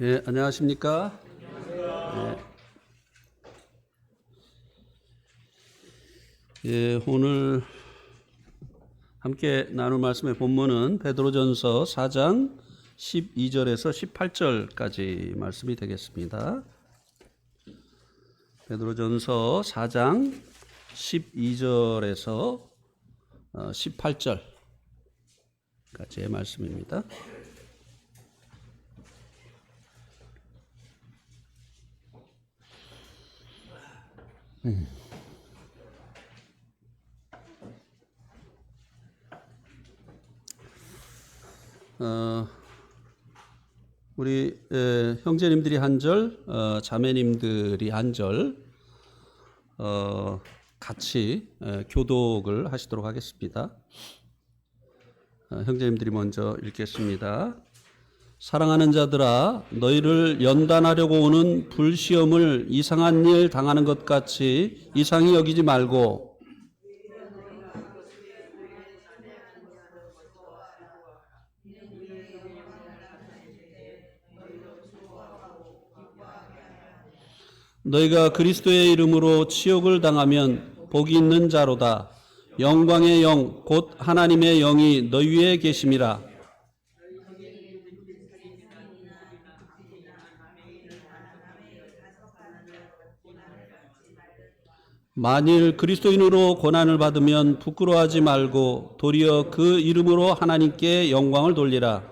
예, 안녕하십니까? 예, 오늘 함께 나눌 말씀의 본문은 베드로전서 4장 12절에서 18절까지 말씀이 되겠습니다. 베드로전서 4장 12절에서 18절까지의 말씀입니다. 우리 형제님들이 한 절, 자매님들이 한 절 같이 교독을 하시도록 하겠습니다. 형제님들이 먼저 읽겠습니다. 사랑하는 자들아, 너희를 연단하려고 오는 불시험을 이상한 일 당하는 것 같이 이상히 여기지 말고 너희가 그리스도의 이름으로 치욕을 당하면 복이 있는 자로다. 영광의 영 곧 하나님의 영이 너희 위에 계심이라. 만일 그리스도인으로 고난을 받으면 부끄러워하지 말고 도리어 그 이름으로 하나님께 영광을 돌리라.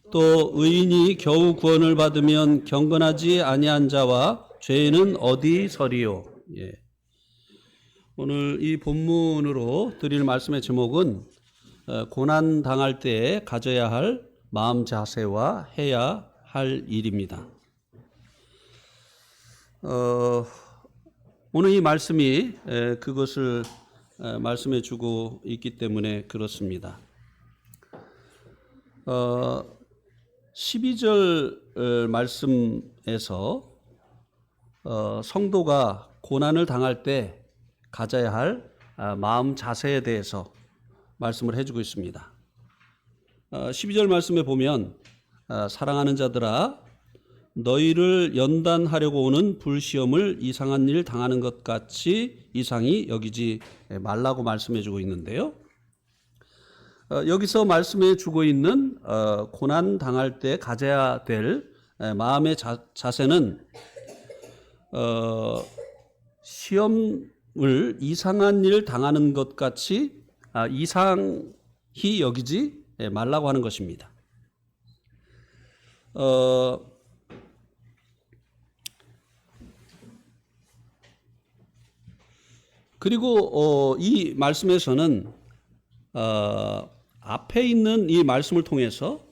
또 의인이 겨우 구원을 받으면 경건하지 아니한 자와 죄인은 어디 서리요. 예. 오늘 이 본문으로 드릴 말씀의 제목은 고난 당할 때 가져야 할 마음 자세와 해야 할 일입니다. 오늘 이 말씀이 그것을 말씀해 주고 있기 때문에 그렇습니다. 12절 말씀에서 성도가 고난을 당할 때 가져야 할 마음 자세에 대해서 말씀을 해주고 있습니다. 12절 말씀에 보면 사랑하는 자들아, 너희를 연단하려고 오는 불시험을 이상한 일 당하는 것 같이 이상히 여기지 말라고 말씀해 주고 있는데요. 여기서 말씀해 주고 있는 고난 당할 때 가져야 될 마음의 자세는 시험을 이상한 일 당하는 것 같이 이상히 여기지 말라고 하는 것입니다. 그리고 이 말씀에서는 앞에 있는 이 말씀을 통해서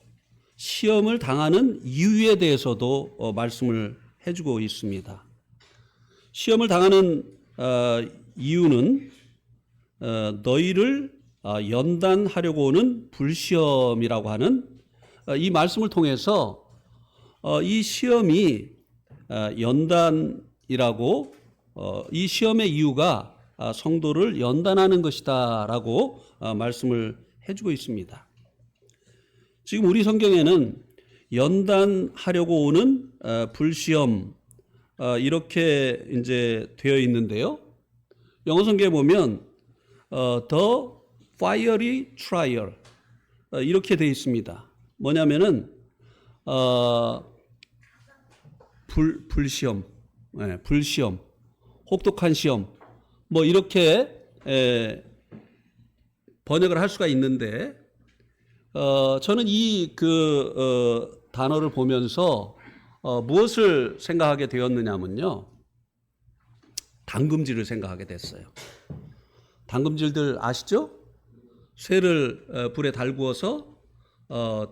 시험을 당하는 이유에 대해서도 말씀을 해주고 있습니다. 시험을 당하는 이유는 너희를 연단하려고 오는 불시험이라고 하는 이 말씀을 통해서 이 시험이 연단이라고 이 시험의 이유가 성도를 연단하는 것이다라고 말씀을 해주고 있습니다. 지금 우리 성경에는 연단하려고 오는 불시험 이렇게 이제 되어 있는데요. 영어 성경에 보면 the fiery trial 이렇게 되어 있습니다. 뭐냐면은 불시험, 불시험, 혹독한 시험, 뭐 이렇게 번역을 할 수가 있는데 저는 이 단어를 보면서 무엇을 생각하게 되었느냐면요, 당금질을 생각하게 됐어요. 당금질들 아시죠? 쇠를 불에 달구어서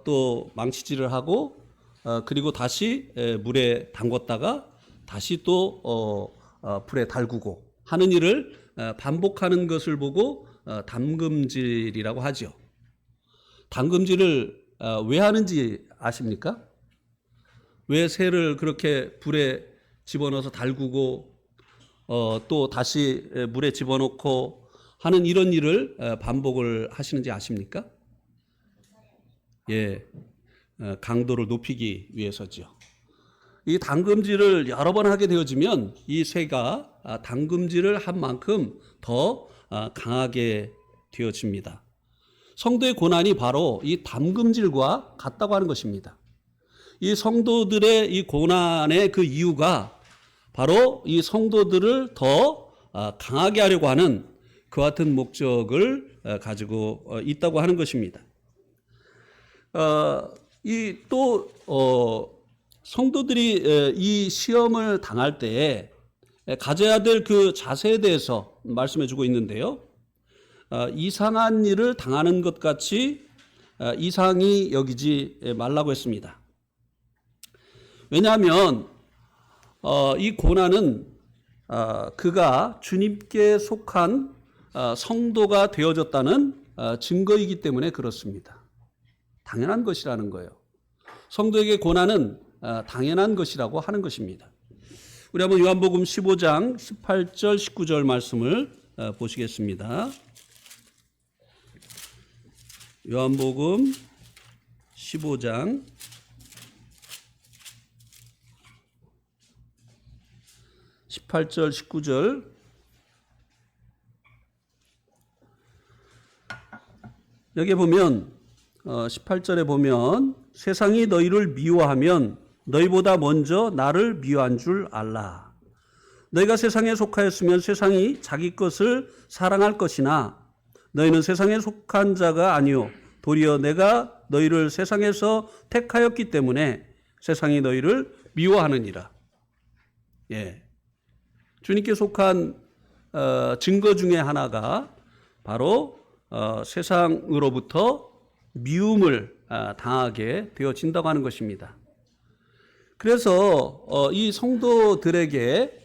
또 망치질을 하고 그리고 다시 물에 담궜다가 다시 또 불에 달구고 하는 일을 반복하는 것을 보고 담금질이라고 하죠. 담금질을 왜 하는지 아십니까? 왜 새를 그렇게 불에 집어넣어서 달구고 또 다시 물에 집어넣고 하는 이런 일을 반복을 하시는지 아십니까? 예, 강도를 높이기 위해서죠. 이 담금질을 여러 번 하게 되어지면 이 쇠가 담금질을 한 만큼 더 강하게 되어집니다. 성도의 고난이 바로 이 담금질과 같다고 하는 것입니다. 이 성도들의 이 고난의 그 이유가 바로 이 성도들을 더 강하게 하려고 하는 그와 같은 목적을 가지고 있다고 하는 것입니다. 성도들이 이 시험을 당할 때에 가져야 될 그 자세에 대해서 말씀해 주고 있는데요. 이상한 일을 당하는 것 같이 이상히 여기지 말라고 했습니다. 왜냐하면 이 고난은 그가 주님께 속한 성도가 되어졌다는 증거이기 때문에 그렇습니다. 당연한 것이라는 거예요. 성도에게 고난은 당연한 것이라고 하는 것입니다. 우리 한번 요한복음 15장 18절 19절 말씀을 보시겠습니다. 요한복음 15장 18절 19절 여기 보면 18절에 보면 세상이 너희를 미워하면 너희보다 먼저 나를 미워한 줄 알라. 너희가 세상에 속하였으면 세상이 자기 것을 사랑할 것이나 너희는 세상에 속한 자가 아니요 도리어 내가 너희를 세상에서 택하였기 때문에 세상이 너희를 미워하느니라. 예. 주님께 속한 증거 중에 하나가 바로 세상으로부터 미움을 당하게 되어진다고 하는 것입니다. 그래서 이 성도들에게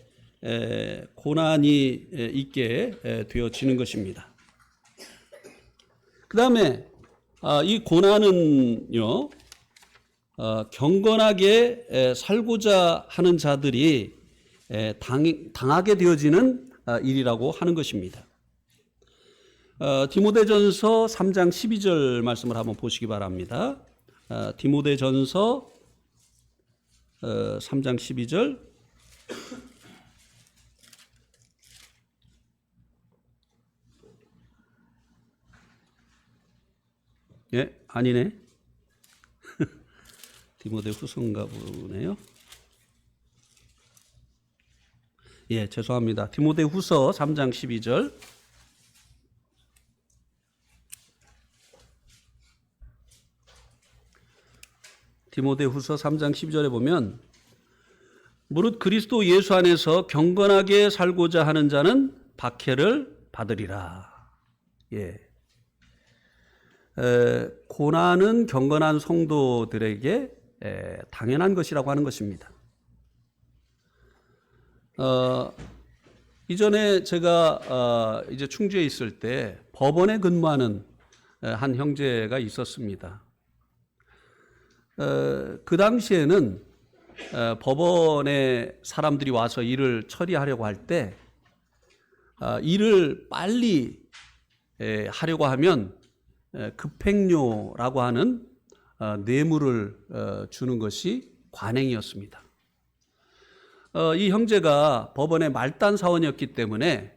고난이 있게 되어지는 것입니다. 그 다음에 이 고난은요, 경건하게 살고자 하는 자들이 당하게 되어지는 일이라고 하는 것입니다. 디모데전서 3장 12절 말씀을 한번 보시기 바랍니다. 디모데전서 3장 12절 예, 아니네. 디모데 후서인가 보네요. 예, 죄송합니다. 디모데 후서 3장 12절. 디모데 후서 3장 12절에 보면 무릇 그리스도 예수 안에서 경건하게 살고자 하는 자는 박해를 받으리라. 예. 고난은 경건한 성도들에게 당연한 것이라고 하는 것입니다. 이전에 제가 이제 충주에 있을 때 법원에 근무하는 한 형제가 있었습니다. 그 당시에는 법원에 사람들이 와서 일을 처리하려고 할 때 일을 빨리 하려고 하면 급행료라고 하는 뇌물을 주는 것이 관행이었습니다. 이 형제가 법원의 말단 사원이었기 때문에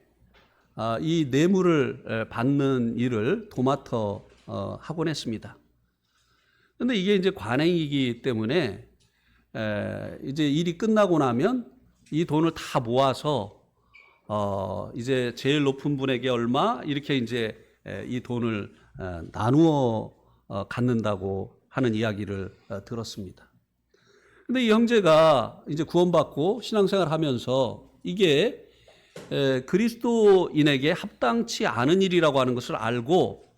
이 뇌물을 받는 일을 도맡아 하곤 했습니다. 그런데 이게 이제 관행이기 때문에 이제 일이 끝나고 나면 이 돈을 다 모아서 이제 제일 높은 분에게 얼마 이렇게 이제 이 돈을 나누어 갖는다고 하는 이야기를 들었습니다. 근데 이 형제가 이제 구원받고 신앙생활 하면서 이게 그리스도인에게 합당치 않은 일이라고 하는 것을 알고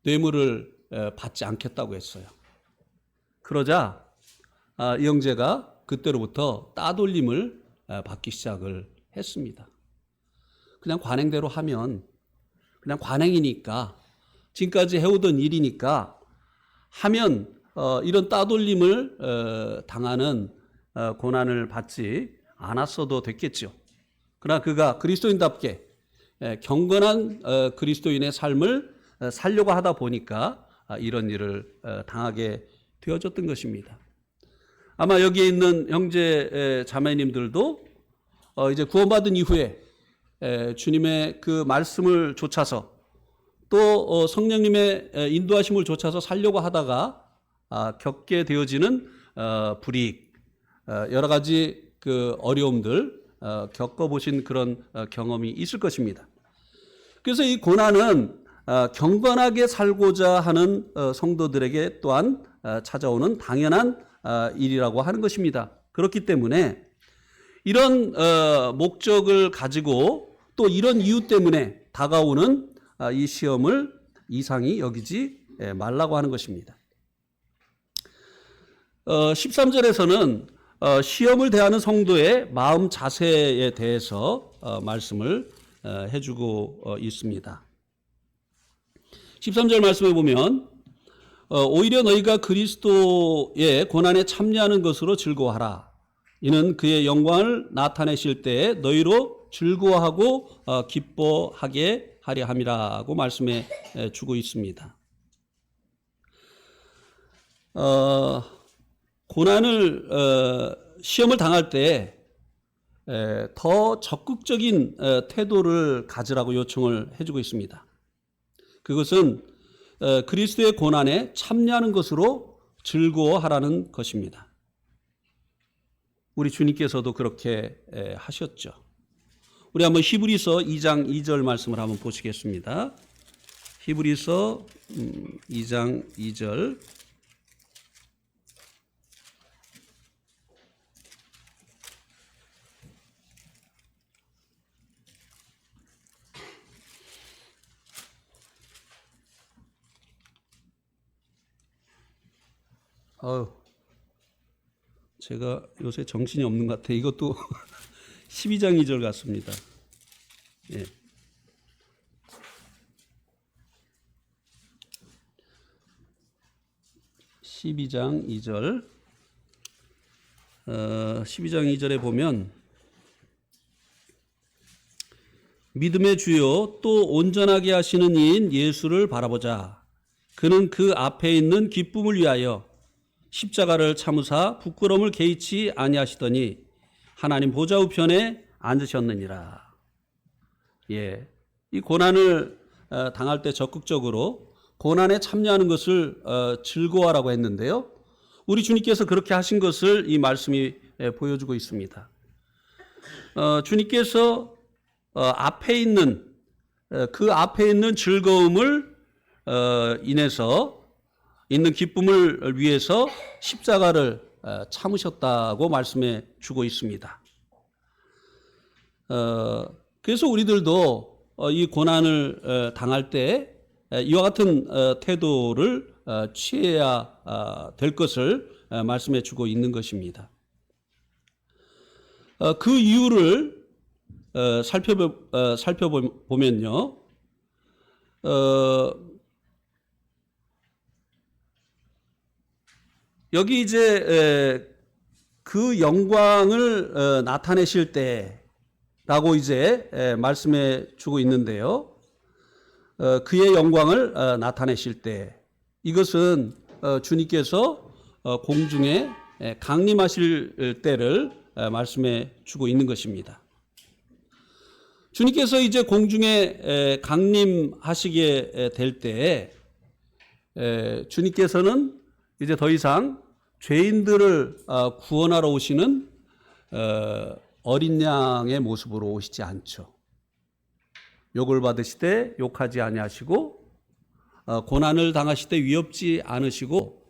뇌물을 받지 않겠다고 했어요. 그러자 이 형제가 그때로부터 따돌림을 받기 시작을 했습니다. 그냥 관행대로 하면 그냥 관행이니까 지금까지 해오던 일이니까 하면 이런 따돌림을 당하는 고난을 받지 않았어도 됐겠죠. 그러나 그가 그리스도인답게 경건한 그리스도인의 삶을 살려고 하다 보니까 이런 일을 당하게 되어졌던 것입니다. 아마 여기에 있는 형제 자매님들도 이제 구원받은 이후에 주님의 그 말씀을 좇아서 또 성령님의 인도하심을 좇아서 살려고 하다가 겪게 되어지는 불이익, 여러 가지 그 어려움들 겪어보신 그런 경험이 있을 것입니다. 그래서 이 고난은 경건하게 살고자 하는 성도들에게 또한 찾아오는 당연한 일이라고 하는 것입니다. 그렇기 때문에 이런 목적을 가지고 또 이런 이유 때문에 다가오는 이 시험을 이상히 여기지 말라고 하는 것입니다. 13절에서는 시험을 대하는 성도의 마음 자세에 대해서 말씀을 해주고 있습니다. 13절 말씀에 보면 오히려 너희가 그리스도의 고난에 참여하는 것으로 즐거워하라. 이는 그의 영광을 나타내실 때에 너희로 즐거워하고 기뻐하게 하려 함이라고 말씀해 주고 있습니다. 고난을 시험을 당할 때 더 적극적인 태도를 가지라고 요청을 해주고 있습니다. 그것은 그리스도의 고난에 참여하는 것으로 즐거워하라는 것입니다. 우리 주님께서도 그렇게 하셨죠. 우리 한번 히브리서 2장 2절 말씀을 한번 보시겠습니다. 히브리서 2장 2절. 제가 요새 정신이 없는 것 같아요. 이것도 12장 2절 같습니다. 예. 12장 2절. 12장 2절에 보면 믿음의 주요 또 온전하게 하시는 이인 예수를 바라보자. 그는 그 앞에 있는 기쁨을 위하여 십자가를 참으사 부끄러움을 개의치 아니하시더니 하나님 보좌 우편에 앉으셨느니라. 예, 이 고난을 당할 때 적극적으로 고난에 참여하는 것을 즐거워하라고 했는데요. 우리 주님께서 그렇게 하신 것을 이 말씀이 보여주고 있습니다. 주님께서 앞에 있는 그 앞에 있는 즐거움을 인해서 있는 기쁨을 위해서 십자가를 참으셨다고 말씀해 주고 있습니다. 그래서 우리들도 이 고난을 당할 때 이와 같은 태도를 취해야 될 것을 말씀해 주고 있는 것입니다. 그 이유를 살펴보면요. 여기 이제 그 영광을 나타내실 때라고 이제 말씀해 주고 있는데요. 그의 영광을 나타내실 때, 이것은 주님께서 공중에 강림하실 때를 말씀해 주고 있는 것입니다. 주님께서 이제 공중에 강림하시게 될 때 주님께서는 이제 더 이상 죄인들을 구원하러 오시는 어린 양의 모습으로 오시지 않죠. 욕을 받으실 때 욕하지 아니하시고 고난을 당하실 때 위협지 않으시고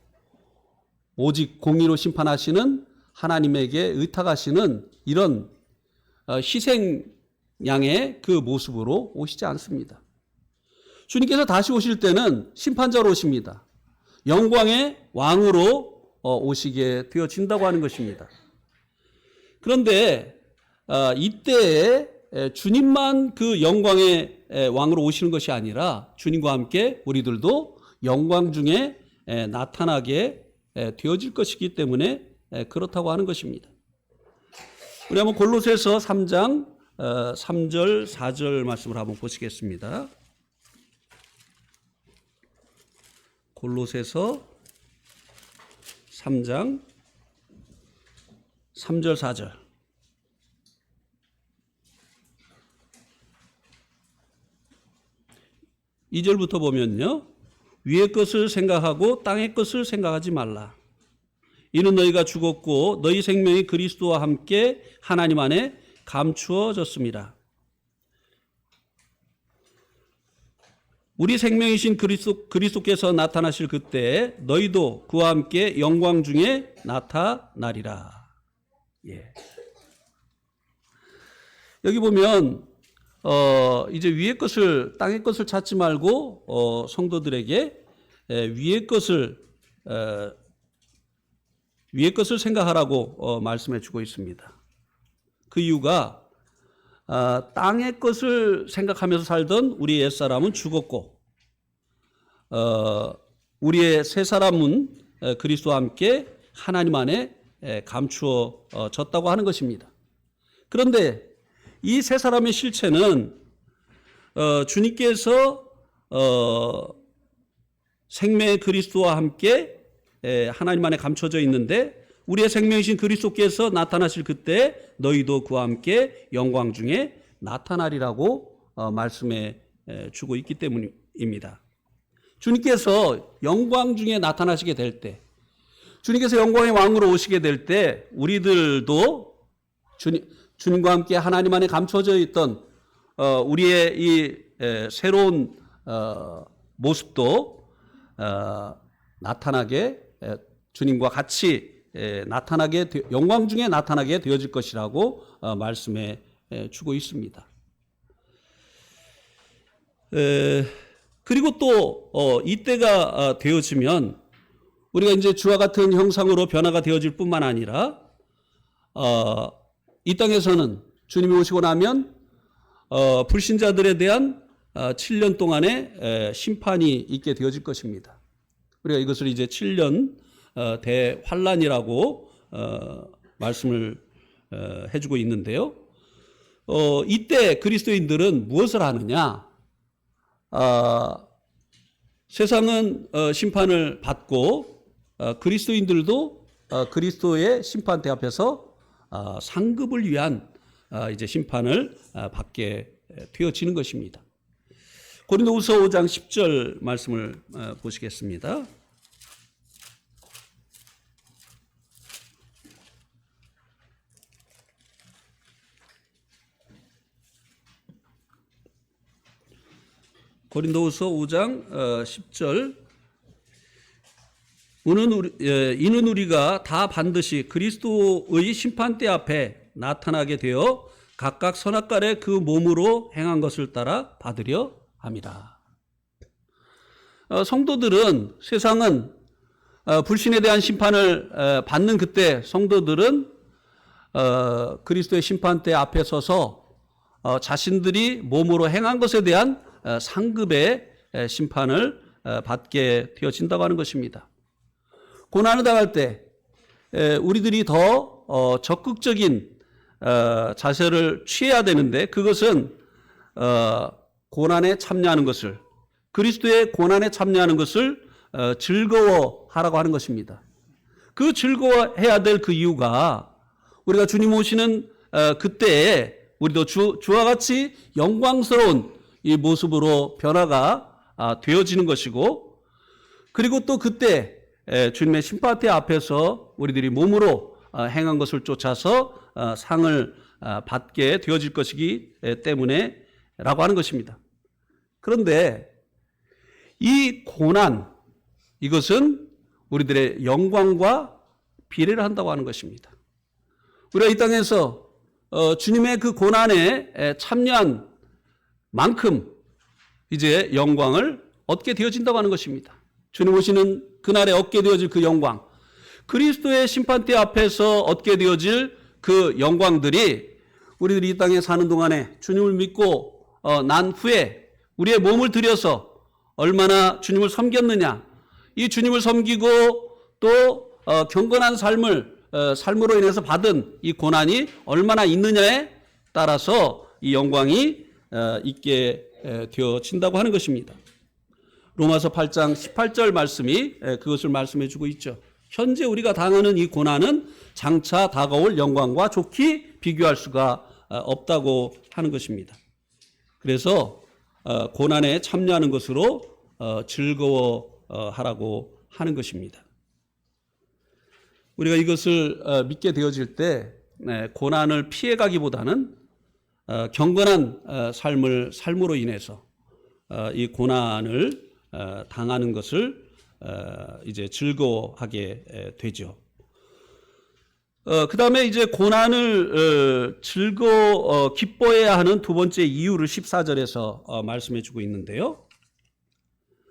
오직 공의로 심판하시는 하나님에게 의탁하시는 이런 희생 양의 그 모습으로 오시지 않습니다. 주님께서 다시 오실 때는 심판자로 오십니다. 영광의 왕으로 오시게 되어진다고 하는 것입니다. 그런데 이때에 주님만 그 영광의 왕으로 오시는 것이 아니라 주님과 함께 우리들도 영광 중에 나타나게 되어질 것이기 때문에 그렇다고 하는 것입니다. 우리 한번 골로새서 3장 3절 4절 말씀을 한번 보시겠습니다. 골로새서 3장 3절 4절. 이 절부터 보면요. 위의 것을 생각하고 땅의 것을 생각하지 말라. 이는 너희가 죽었고 너희 생명이 그리스도와 함께 하나님 안에 감추어졌습니다. 우리 생명이신 그리스도께서 나타나실 그때 너희도 그와 함께 영광 중에 나타나리라. 예. 여기 보면 이제 위의 것을 땅의 것을 찾지 말고 성도들에게 위의 것을 생각하라고 말씀해 주고 있습니다. 그 이유가 땅의 것을 생각하면서 살던 우리 옛사람은 죽었고 우리의 새 사람은 그리스도와 함께 하나님 안에 감추어졌다고 하는 것입니다. 그런데 이 새 사람의 실체는 주님께서 생명의 그리스도와 함께 하나님 안에 감춰져 있는데 우리의 생명이신 그리스도께서 나타나실 그때 너희도 그와 함께 영광 중에 나타나리라고 말씀해 주고 있기 때문입니다. 주님께서 영광 중에 나타나시게 될 때, 주님께서 영광의 왕으로 오시게 될 때 우리들도 주님과 함께 하나님 안에 감춰져 있던 우리의 이 새로운 모습도 나타나게 주님과 같이 나타나게 영광 중에 나타나게 되어질 것이라고 말씀해 주고 있습니다. 그리고 또 이때가 되어지면 우리가 이제 주와 같은 형상으로 변화가 되어질 뿐만 아니라 이 땅에서는 주님이 오시고 나면 불신자들에 대한 7년 동안의 심판이 있게 되어질 것입니다. 우리가 이것을 이제 7년 대환란이라고 말씀을 해주고 있는데요. 이때 그리스도인들은 무엇을 하느냐? 세상은 심판을 받고 그리스도인들도 그리스도의 심판대 앞에서 상급을 위한 이제 심판을 받게 되어지는 것입니다. 고린도후서 5장 10절 말씀을 보시겠습니다. 고린도후서 5장 10절. 이는 우리가 다 반드시 그리스도의 심판대 앞에 나타나게 되어 각각 선악간에 그 몸으로 행한 것을 따라 받으려 함이라. 성도들은 세상은 불신에 대한 심판을 받는 그때 성도들은 그리스도의 심판대 앞에 서서 자신들이 몸으로 행한 것에 대한 상급의 심판을 받게 되어진다고 하는 것입니다. 고난을 당할 때 우리들이 더 적극적인 자세를 취해야 되는데 그것은 고난에 참여하는 것을 그리스도의 고난에 참여하는 것을 즐거워하라고 하는 것입니다. 그 즐거워해야 될 그 이유가 우리가 주님 오시는 그때에 우리도 주와 같이 영광스러운 이 모습으로 변화가 되어지는 것이고 그리고 또 그때 주님의 심판대 앞에서 우리들이 몸으로 행한 것을 쫓아서 상을 받게 되어질 것이기 때문에 라고 하는 것입니다. 그런데 이 고난, 이것은 우리들의 영광과 비례를 한다고 하는 것입니다. 우리가 이 땅에서 주님의 그 고난에 참여한 만큼 이제 영광을 얻게 되어진다고 하는 것입니다. 주님 오시는 그날에 얻게 되어질 그 영광, 그리스도의 심판대 앞에서 얻게 되어질 그 영광들이 우리들이 이 땅에 사는 동안에 주님을 믿고 난 후에 우리의 몸을 들여서 얼마나 주님을 섬겼느냐, 이 주님을 섬기고 또 경건한 삶을 삶으로 인해서 받은 이 고난이 얼마나 있느냐에 따라서 이 영광이 있게 되어진다고 하는 것입니다. 로마서 8장 18절 말씀이 그것을 말씀해 주고 있죠. 현재 우리가 당하는 이 고난은 장차 다가올 영광과 좋게 비교할 수가 없다고 하는 것입니다. 그래서 고난에 참여하는 것으로 즐거워하라고 하는 것입니다. 우리가 이것을 믿게 되어질 때 고난을 피해가기보다는 경건한 삶으로 인해서 이 고난을 당하는 것을 이제 즐거워하게 되죠. 그 다음에 이제 고난을 기뻐해야 하는 두 번째 이유를 14절에서 말씀해 주고 있는데요.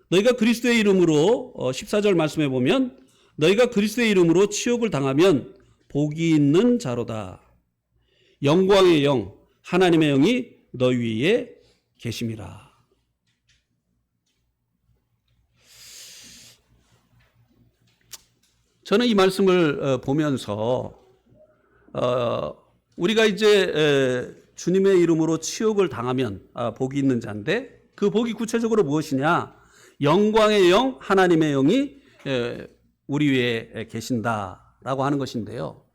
너희가 그리스도의 이름으로 14절 말씀해 보면 너희가 그리스도의 이름으로 치욕을 당하면 복이 있는 자로다. 영광의 영 하나님의 영이 너희 위에 계심이라. 저는 이 말씀을 보면서 우리가 이제 주님의 이름으로 치욕을 당하면 복이 있는 자인데 그 복이 구체적으로 무엇이냐? 영광의 영, 하나님의 영이 우리 위에 계신다라고 하는 것인데요.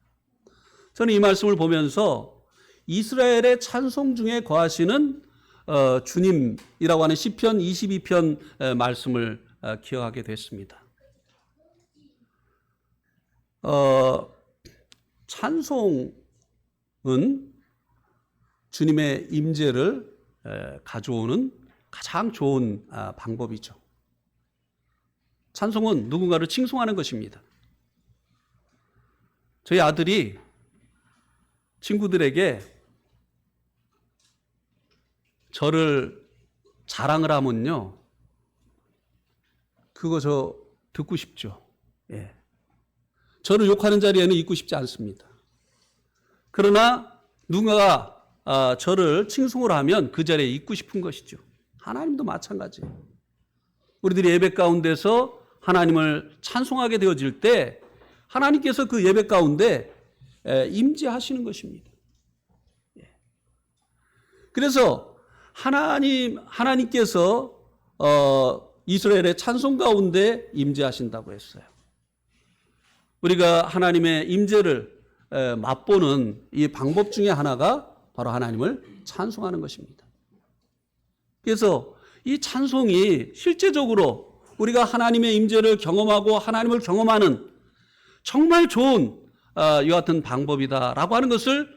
저는 이 말씀을 보면서 이스라엘의 찬송 중에 거하시는 주님이라고 하는 시편 22편 말씀을 기억하게 됐습니다. 찬송은 주님의 임재를 가져오는 가장 좋은 방법이죠. 찬송은 누군가를 칭송하는 것입니다. 저희 아들이 친구들에게 저를 자랑을 하면요, 그거 저 듣고 싶죠. 예. 저를 욕하는 자리에는 있고 싶지 않습니다. 그러나 누군가가 저를 칭송을 하면 그 자리에 있고 싶은 것이죠. 하나님도 마찬가지예요. 우리들이 예배 가운데서 하나님을 찬송하게 되어질 때 하나님께서 그 예배 가운데 임재하시는 것입니다. 그래서 하나님께서 이스라엘의 찬송 가운데 임재하신다고 했어요. 우리가 하나님의 임재를 맛보는 이 방법 중에 하나가 바로 하나님을 찬송하는 것입니다. 그래서 이 찬송이 실제적으로 우리가 하나님의 임재를 경험하고 하나님을 경험하는 정말 좋은 이와 같은 방법이다라고 하는 것을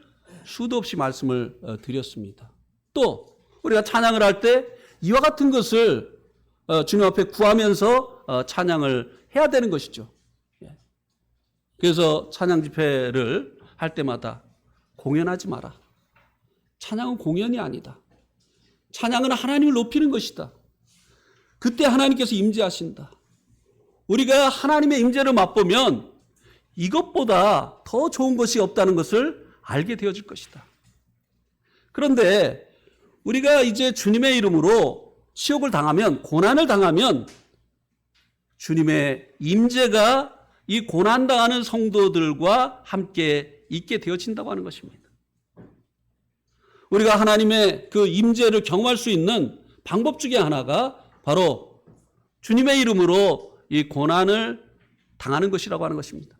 수도 없이 말씀을 드렸습니다. 또 우리가 찬양을 할 때 이와 같은 것을 주님 앞에 구하면서 찬양을 해야 되는 것이죠. 그래서 찬양 집회를 할 때마다 공연하지 마라. 찬양은 공연이 아니다. 찬양은 하나님을 높이는 것이다. 그때 하나님께서 임재하신다. 우리가 하나님의 임재를 맛보면 이것보다 더 좋은 것이 없다는 것을 알게 되어질 것이다. 그런데 우리가 이제 주님의 이름으로 치욕을 당하면, 고난을 당하면 주님의 임재가 이 고난당하는 성도들과 함께 있게 되어진다고 하는 것입니다. 우리가 하나님의 그 임재를 경험할 수 있는 방법 중에 하나가 바로 주님의 이름으로 이 고난을 당하는 것이라고 하는 것입니다.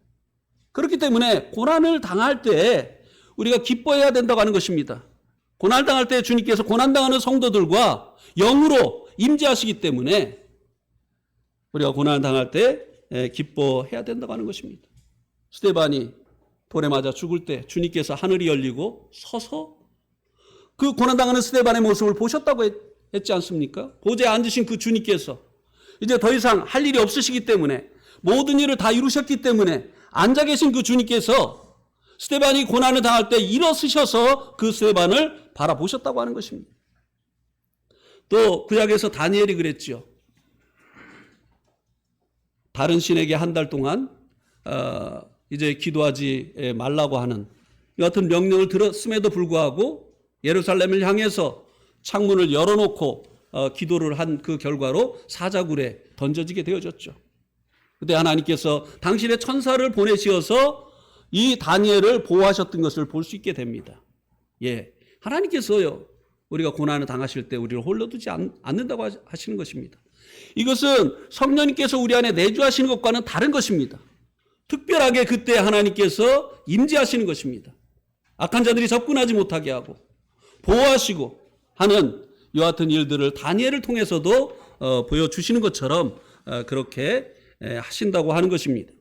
그렇기 때문에 고난을 당할 때 우리가 기뻐해야 된다고 하는 것입니다. 고난을 당할 때 주님께서 고난당하는 성도들과 영으로 임재하시기 때문에 우리가 고난을 당할 때 기뻐해야 된다고 하는 것입니다. 스데반이 돌에 맞아 죽을 때 주님께서 하늘이 열리고 서서 그 고난당하는 스데반의 모습을 보셨다고 했지 않습니까? 보좌에 앉으신 그 주님께서 이제 더 이상 할 일이 없으시기 때문에 모든 일을 다 이루셨기 때문에 앉아 계신 그 주님께서 스데반이 고난을 당할 때 일어서셔서 그 스데반을 바라보셨다고 하는 것입니다. 또 구약에서 다니엘이 그랬죠. 다른 신에게 한 달 동안 이제 기도하지 말라고 하는 이 같은 명령을 들었음에도 불구하고 예루살렘을 향해서 창문을 열어놓고 기도를 한 그 결과로 사자굴에 던져지게 되어졌죠. 그때 하나님께서 당신의 천사를 보내시어서 이 다니엘을 보호하셨던 것을 볼 수 있게 됩니다. 예, 하나님께서요, 우리가 고난을 당하실 때 우리를 홀로 두지 않는다고 하시는 것입니다. 이것은 성령님께서 우리 안에 내주하시는 것과는 다른 것입니다. 특별하게 그때 하나님께서 임재하시는 것입니다. 악한 자들이 접근하지 못하게 하고 보호하시고 하는 이와 같은 일들을 다니엘을 통해서도 보여주시는 것처럼 그렇게 하신다고 하는 것입니다.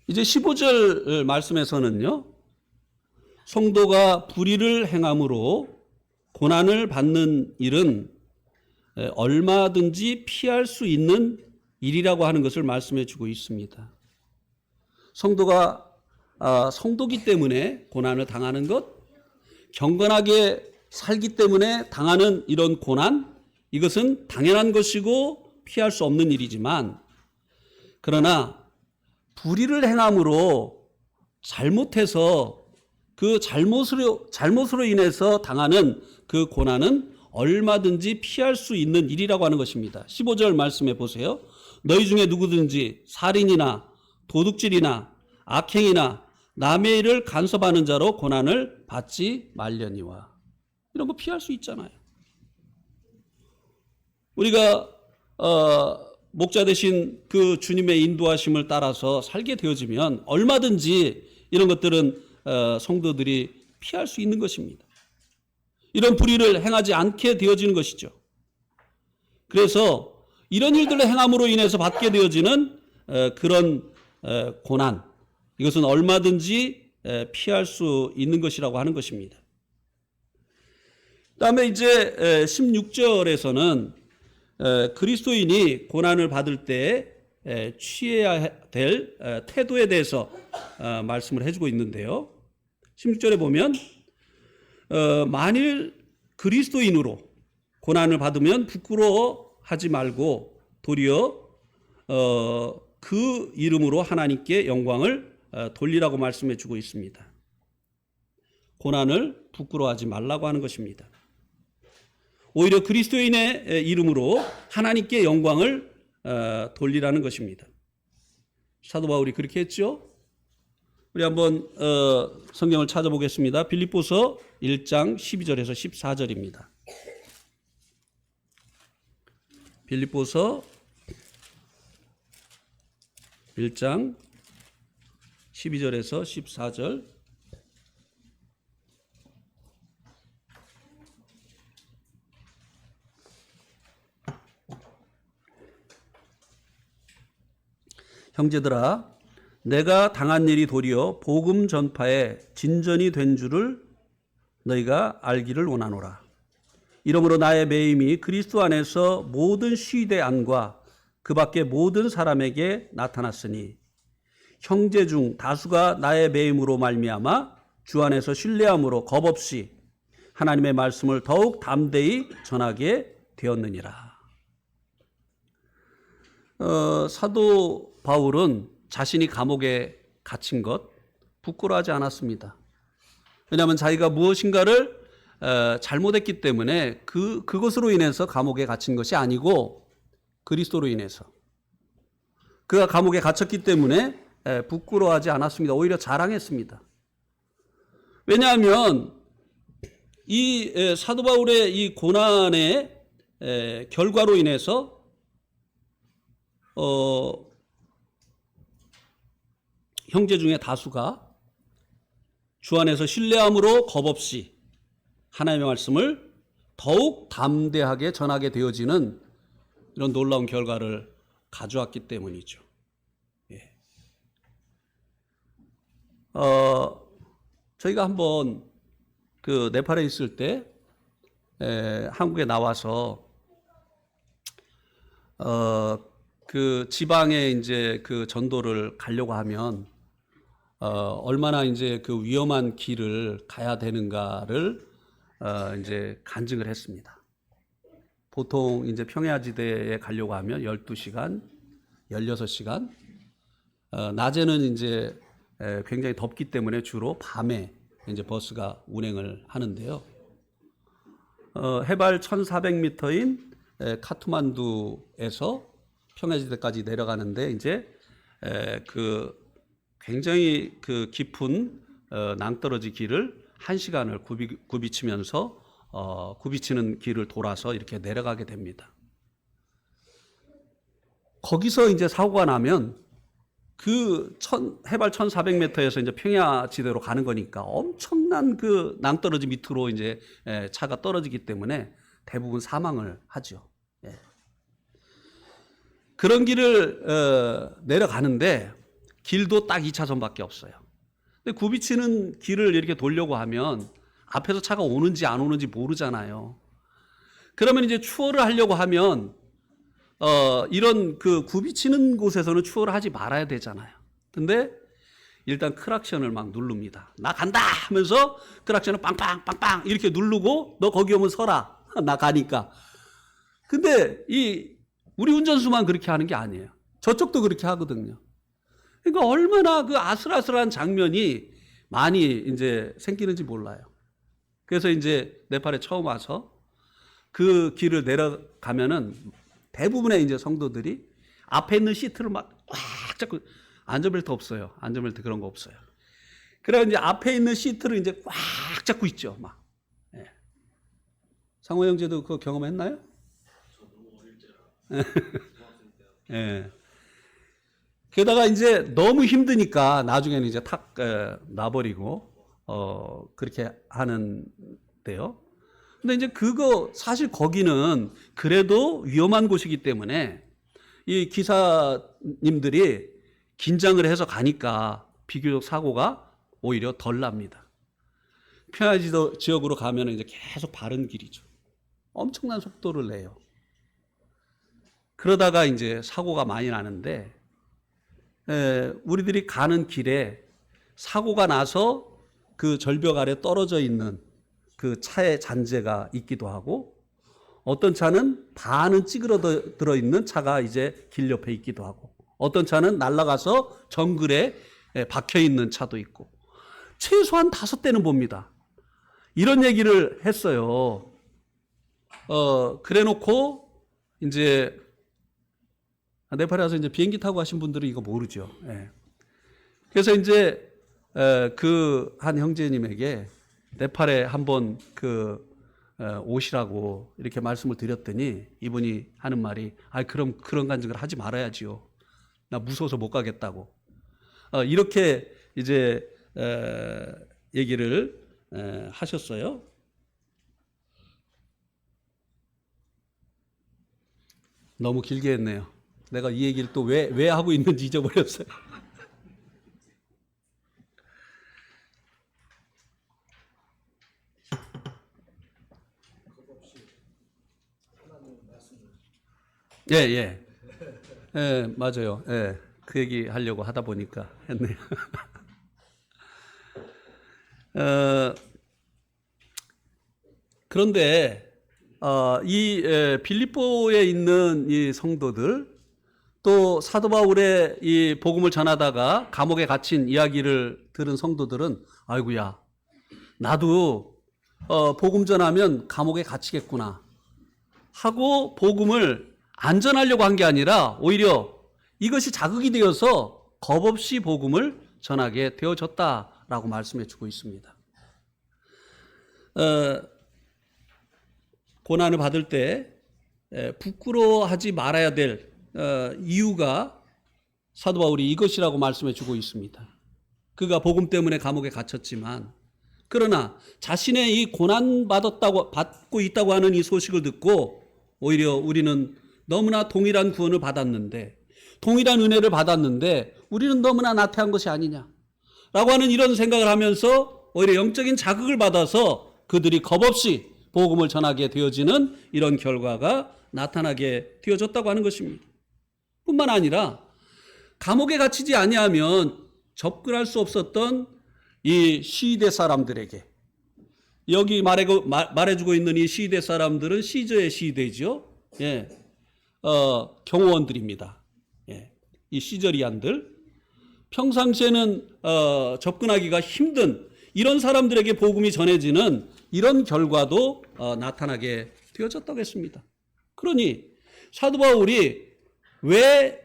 이제 15절 말씀에서는요, 성도가 불의를 행함으로 고난을 받는 일은 얼마든지 피할 수 있는 일이라고 하는 것을 말씀해 주고 있습니다. 성도가 성도기 때문에 고난을 당하는 것, 경건하게 살기 때문에 당하는 이런 고난, 이것은 당연한 것이고 피할 수 없는 일이지만, 그러나 불의를 행함으로 잘못해서 그 잘못으로 인해서 당하는 그 고난은 얼마든지 피할 수 있는 일이라고 하는 것입니다. 15절 말씀해 보세요. 너희 중에 누구든지 살인이나 도둑질이나 악행이나 남의 일을 간섭하는 자로 고난을 받지 말려니와. 이런 거 피할 수 있잖아요. 우리가 목자 되신 그 주님의 인도하심을 따라서 살게 되어지면 얼마든지 이런 것들은 성도들이 피할 수 있는 것입니다. 이런 불의를 행하지 않게 되어지는 것이죠. 그래서 이런 일들을 행함으로 인해서 받게 되어지는 그런 고난, 이것은 얼마든지 피할 수 있는 것이라고 하는 것입니다. 그다음에 이제 16절에서는 그리스도인이 고난을 받을 때 취해야 될 태도에 대해서 말씀을 해주고 있는데요. 16절에 보면 만일 그리스도인으로 고난을 받으면 부끄러워하지 말고 도리어 그 이름으로 하나님께 영광을 돌리라고 말씀해 주고 있습니다. 고난을 부끄러워하지 말라고 하는 것입니다. 오히려 그리스도인의 이름으로 하나님께 영광을 돌리라는 것입니다. 사도 바울이 그렇게 했죠. 우리 한번 성경을 찾아보겠습니다. 빌립보서 1장 12절에서 14절입니다. 빌립보서 1장 12절에서 14절. 형제들아, 내가 당한 일이 도리어 복음 전파에 진전이 된 줄을 너희가 알기를 원하노라. 이러므로 나의 매임이 그리스도 안에서 모든 시대 안과 그 밖에 모든 사람에게 나타났으니 형제 중 다수가 나의 매임으로 말미암아 주 안에서 신뢰함으로 겁없이 하나님의 말씀을 더욱 담대히 전하게 되었느니라. 사도 바울은 자신이 감옥에 갇힌 것 부끄러워하지 않았습니다. 왜냐하면 자기가 무엇인가를 잘못했기 때문에 그것으로 인해서 감옥에 갇힌 것이 아니고 그리스도로 인해서 그가 감옥에 갇혔기 때문에 부끄러워하지 않았습니다. 오히려 자랑했습니다. 왜냐하면 이 사도 바울의 이 고난의 결과로 인해서 형제 중에 다수가 주 안에서 신뢰함으로 겁없이 하나님의 말씀을 더욱 담대하게 전하게 되어지는 이런 놀라운 결과를 가져왔기 때문이죠. 예. 저희가 한번 그 네팔에 있을 때 한국에 나와서 그 지방에 이제 그 전도를 가려고 하면 얼마나 이제 그 위험한 길을 가야 되는가를 이제 간증을 했습니다. 보통 이제 평야지대에 가려고 하면 12시간, 16시간, 낮에는 이제 굉장히 덥기 때문에 주로 밤에 이제 버스가 운행을 하는데요. 해발 1,400m인 카트만두에서 평야지대까지 내려가는데 이제 그 굉장히 그 깊은 낭떠러지 길을 1시간을 굽이치면서 굽이치는 길을 돌아서 이렇게 내려가게 됩니다. 거기서 이제 사고가 나면 그 해발 1,400m에서 이제 평야지대로 가는 거니까 엄청난 그 낭떠러지 밑으로 이제 차가 떨어지기 때문에 대부분 사망을 하죠. 예. 그런 길을 내려가는데 길도 딱 2차선밖에 없어요. 근데 굽이치는 길을 이렇게 돌려고 하면 앞에서 차가 오는지 안 오는지 모르잖아요. 그러면 이제 추월을 하려고 하면 이런 그 굽이치는 곳에서는 추월을 하지 말아야 되잖아요. 근데 일단 크락션을 막 누릅니다. 나 간다 하면서 크락션을 빵빵빵빵 이렇게 누르고 너 거기 오면 서라. 나 가니까. 근데 우리 운전수만 그렇게 하는 게 아니에요. 저쪽도 그렇게 하거든요. 그러니까 얼마나 그 아슬아슬한 장면이 많이 이제 생기는지 몰라요. 그래서 이제 네팔에 처음 와서 그 길을 내려가면은 대부분의 이제 성도들이 앞에 있는 시트를 막 꽉 잡고, 안전벨트 없어요. 안전벨트 그런 거 없어요. 그래서 이제 앞에 있는 시트를 이제 꽉 잡고 있죠. 막. 예. 상호 형제도 그거 경험했나요? 저도 어릴 때라. 예. 게다가 이제 너무 힘드니까 나중에는 이제 탁 놔버리고 그렇게 하는데요. 근데 이제 그거 사실 거기는 그래도 위험한 곳이기 때문에 이 기사님들이 긴장을 해서 가니까 비교적 사고가 오히려 덜 납니다. 평야 지역으로 가면 이제 계속 바른 길이죠. 엄청난 속도를 내요. 그러다가 이제 사고가 많이 나는데 우리들이 가는 길에 사고가 나서 그 절벽 아래 떨어져 있는 그 차의 잔재가 있기도 하고 어떤 차는 반은 찌그러들어 있는 차가 이제 길 옆에 있기도 하고 어떤 차는 날아가서 정글에 박혀 있는 차도 있고 최소한 5대는 봅니다. 이런 얘기를 했어요. 그래 놓고 이제 네팔에 와서 이제 비행기 타고 가신 분들은 이거 모르죠. 예. 그래서 이제 그 한 형제님에게 네팔에 한번 오시라고 이렇게 말씀을 드렸더니 이분이 하는 말이 그럼 그런 간증을 하지 말아야지요. 나 무서워서 못 가겠다고. 이렇게 이제 얘기를 하셨어요. 너무 길게 했네요. 내가 이 얘기를 또 왜 하고 있는지 잊어버렸어요. 예, 예. 예, 맞아요. 예. 그 얘기 하려고 하다 보니까 했네요. 그런데 이 빌립보에 있는 이 성도들 또 사도 바울의 이 복음을 전하다가 감옥에 갇힌 이야기를 들은 성도들은 아이고야 나도 복음 전하면 감옥에 갇히겠구나 하고 복음을 안전하려고 한 게 아니라 오히려 이것이 자극이 되어서 겁없이 복음을 전하게 되어졌다라고 말씀해 주고 있습니다. 고난을 받을 때 부끄러워하지 말아야 될 이유가 사도 바울이 이것이라고 말씀해 주고 있습니다. 그가 복음 때문에 감옥에 갇혔지만 그러나 자신의 이 받고 있다고 하는 이 소식을 듣고 오히려 우리는 너무나 동일한 구원을 받았는데 동일한 은혜를 받았는데 우리는 너무나 나태한 것이 아니냐라고 하는 이런 생각을 하면서 오히려 영적인 자극을 받아서 그들이 겁없이 복음을 전하게 되어지는 이런 결과가 나타나게 되어졌다고 하는 것입니다. 뿐만 아니라 감옥에 갇히지 아니하면 접근할 수 없었던 이 시대 사람들에게 여기 말해주고 있는 이 시대 사람들은 시저의 시대죠. 예. 경호원들입니다. 예. 이 시저리안들 평상시에는 접근하기가 힘든 이런 사람들에게 복음이 전해지는 이런 결과도 나타나게 되어졌다고 했습니다. 그러니 사도 바울이 왜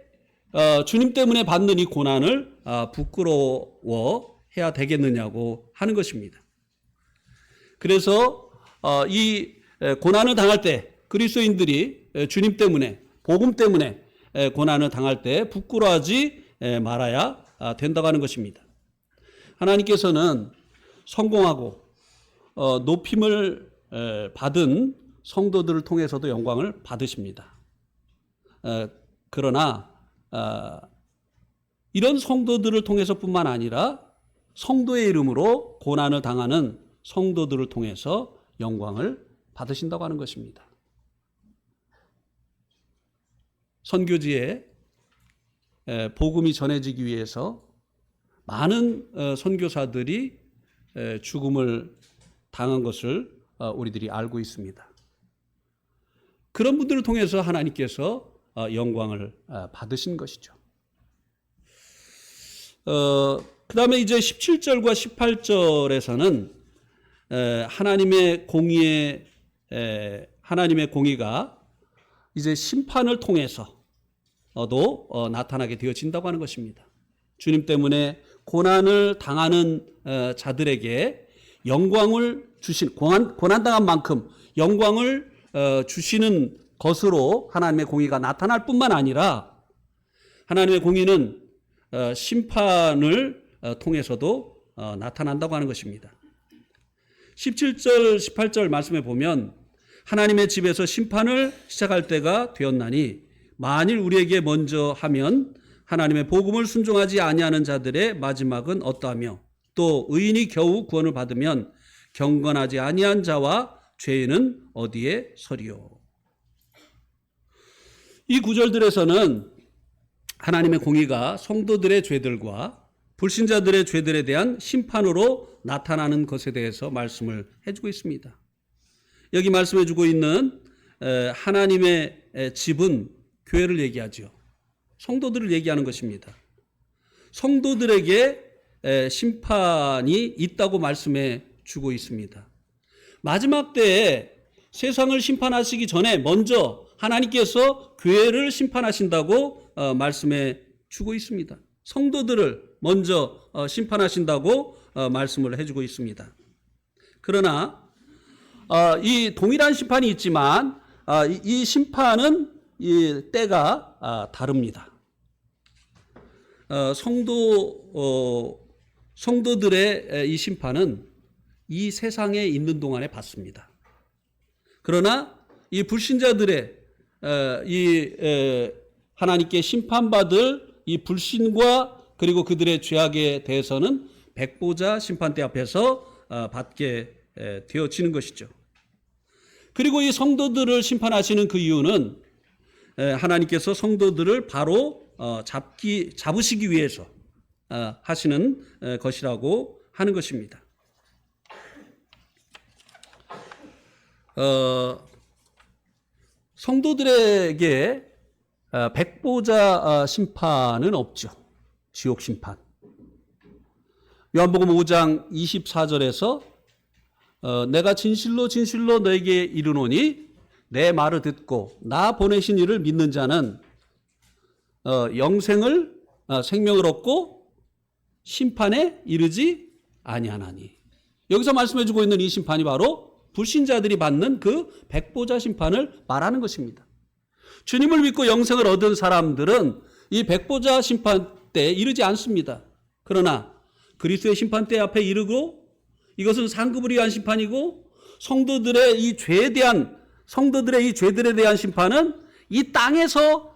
주님 때문에 받는 이 고난을 부끄러워해야 되겠느냐고 하는 것입니다. 그래서 이 고난을 당할 때 그리스도인들이 주님 때문에 복음 때문에 고난을 당할 때 부끄러워하지 말아야 된다고 하는 것입니다. 하나님께서는 성공하고 높임을 받은 성도들을 통해서도 영광을 받으십니다. 그러나 이런 성도들을 통해서뿐만 아니라 성도의 이름으로 고난을 당하는 성도들을 통해서 영광을 받으신다고 하는 것입니다. 선교지에 복음이 전해지기 위해서 많은 선교사들이 죽음을 당한 것을 우리들이 알고 있습니다. 그런 분들을 통해서 하나님께서 영광을 받으신 것이죠. 그 다음에 이제 17절과 18절에서는 하나님의 공의가 이제 심판을 통해서도 나타나게 되어진다고 하는 것입니다. 주님 때문에 고난을 당하는 자들에게 영광을 주신, 고난당한 만큼 영광을 주시는 것으로 하나님의 공의가 나타날 뿐만 아니라 하나님의 공의는 심판을 통해서도 나타난다고 하는 것입니다. 17절, 18절 말씀에 보면 하나님의 집에서 심판을 시작할 때가 되었나니 만일 우리에게 먼저 하면 하나님의 복음을 순종하지 아니하는 자들의 마지막은 어떠하며 또 의인이 겨우 구원을 받으면 경건하지 아니한 자와 죄인은 어디에 서리요. 이 구절들에서는 하나님의 공의가 성도들의 죄들과 불신자들의 죄들에 대한 심판으로 나타나는 것에 대해서 말씀을 해주고 있습니다. 여기 말씀해주고 있는 하나님의 집은 교회를 얘기하죠. 성도들을 얘기하는 것입니다. 성도들에게 심판이 있다고 말씀해 주고 있습니다. 마지막 때에 세상을 심판하시기 전에 먼저 하나님께서 교회를 심판하신다고 말씀해 주고 있습니다. 성도들을 먼저 심판하신다고 말씀을 해주고 있습니다. 그러나 이 동일한 심판이 있지만 이 심판은 이 때가 다릅니다. 성도들의 이 심판은 이 세상에 있는 동안에 받습니다. 그러나 이 불신자들의 하나님께 심판받을 이 불신과 그리고 그들의 죄악에 대해서는 백보자 심판대 앞에서 받게 되어지는 것이죠. 그리고 이 성도들을 심판하시는 그 이유는 하나님께서 성도들을 바로 잡으시기 위해서 하시는 것이라고 하는 것입니다. 성도들에게 백보자 심판은 없죠. 지옥 심판. 요한복음 5장 24절에서 내가 진실로 진실로 너에게 이르노니 내 말을 듣고 나 보내신 이를 믿는 자는 생명을 얻고 심판에 이르지 아니하나니. 여기서 말씀해 주고 있는 이 심판이 바로 불신자들이 받는 그 백보자 심판을 말하는 것입니다. 주님을 믿고 영생을 얻은 사람들은 이 백보자 심판 때에 이르지 않습니다. 그러나 그리스도의 심판대 앞에 이르고 이것은 상급을 위한 심판이고 성도들의 이 죄들에 대한 심판은 이 땅에서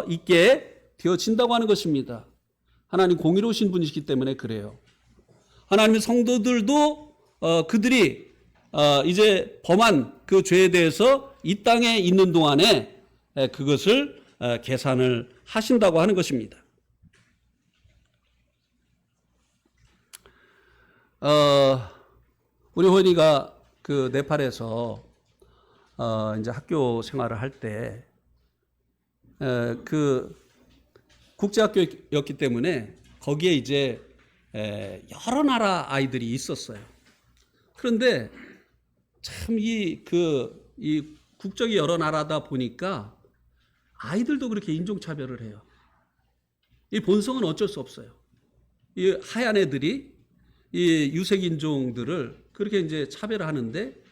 있게 되어진다고 하는 것입니다. 하나님 공의로우신 분이시기 때문에 그래요. 하나님의 성도들도 그들이 이제 범한 그 죄에 대해서 이 땅에 있는 동안에 그것을 계산을 하신다고 하는 것입니다. 우리 호연이가 그 네팔에서 이제 학교 생활을 할 때 그 국제학교였기 때문에 거기에 이제 여러 나라 아이들이 있었어요. 그런데 참 이 국적이 여러 나라다 보니까 아이들도 그렇게 인종차별을 해요. 이 본성은 어쩔 수 없어요. 이 하얀 애들이 이 유색 인종들을 그렇게 이제 차별하는데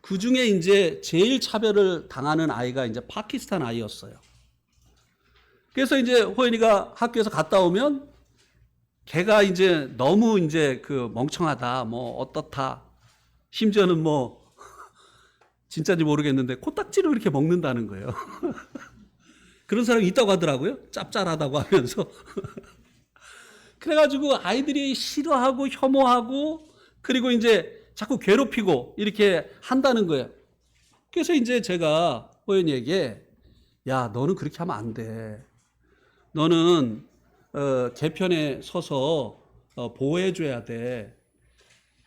그 중에 이제 제일 차별을 당하는 아이가 이제 파키스탄 아이였어요. 그래서 이제 호연이가 학교에서 갔다 오면 걔가 이제 너무 이제 그 멍청하다, 뭐 어떻다, 심지어는 뭐 진짜인지 모르겠는데 코딱지를 그렇게 먹는다는 거예요. 그런 사람이 있다고 하더라고요. 짭짤하다고 하면서. 그래가지고 아이들이 싫어하고 혐오하고 그리고 이제 자꾸 괴롭히고 이렇게 한다는 거예요. 그래서 이제 제가 호연이에게 야, 너는 그렇게 하면 안 돼. 너는 개편에 서서 보호해줘야 돼.